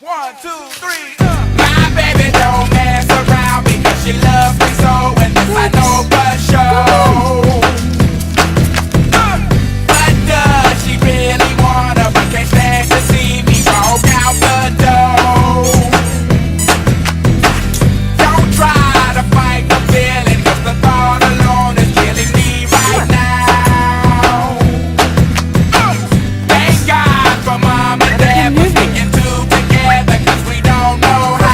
1, 2, 3. My baby don't mess around because she loves me so, and this I know for sure. But does she really wanna, but can't stand to see me walk out the door? Don't try to fight the feeling, 'cause the thought alone is killing me right now. Thank God for mom and dad for sticking two together, 'cause we don't know how.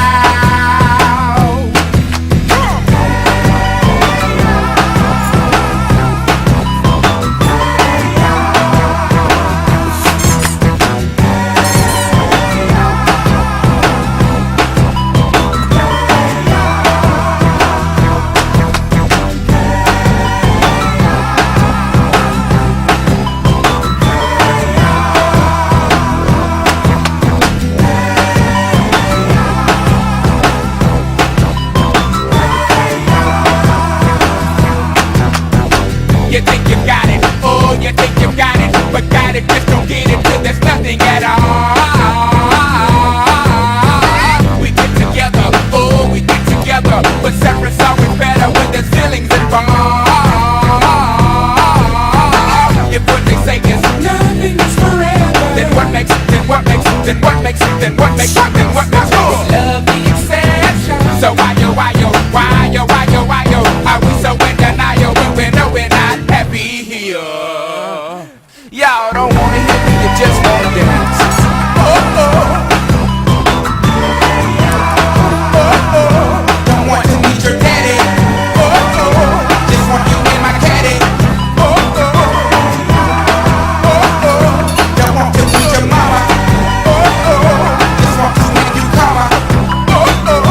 You think you got it, oh, you think you got it, but got it, just don't get it till there's nothing at all. We get together, oh, we get together, but separate's always better when there's feelings involved. If what they say is nothing is forever, then what makes it, then what makes it, then what makes it, then what makes it, then what makes it? Love the exception. So why yo, are we so in denial when we know we're not happy here? Y'all don't wanna hear me, you just wanna dance. Oh, oh. Oh, oh. Don't want to meet your daddy. Oh, oh. Just want you in my caddy. Oh, oh. Oh, oh. Don't want to meet your mama. Oh, oh. Just want to make you calmer. Oh, oh.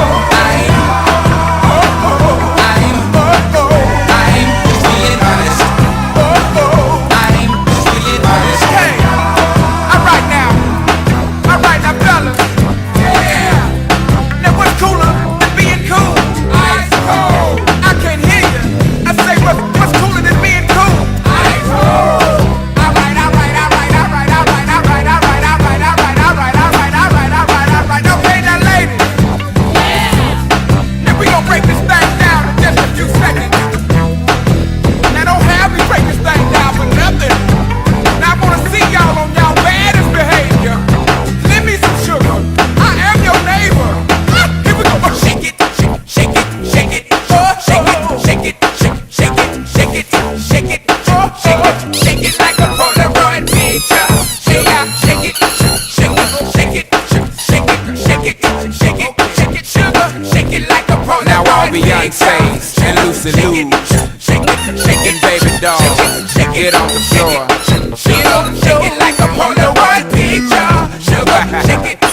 Just being honest. Oh, oh. I'm just being honest. Hey, alright now, fellas. Yeah. Now what's cooler than being cool? Ice cold. I can't hear you. I say what's cooler than being cool? Ice cold. Alright. Okay, now ladies. Yeah. Now we gon' break this thing down in just a few seconds. Now don't have me break this thing down for nothing. Now I wanna see y'all on y'all baddest behavior. Lend me some sugar. I am your neighbor. Here we go. Shake it, shake it, shake it, shake it, shake it, shake it, shake it, shake it, shake it, shake it like a Polaroid picture. Shake it, shake it, shake it, shake it, shake it, shake it, shake it, sugar. Shake it like a Polaroid picture. Now all Beyonce's and Lucy Lou's shaking baby doll, get on the floor. Shake it like a Polaroid picture. Sugar, shake it.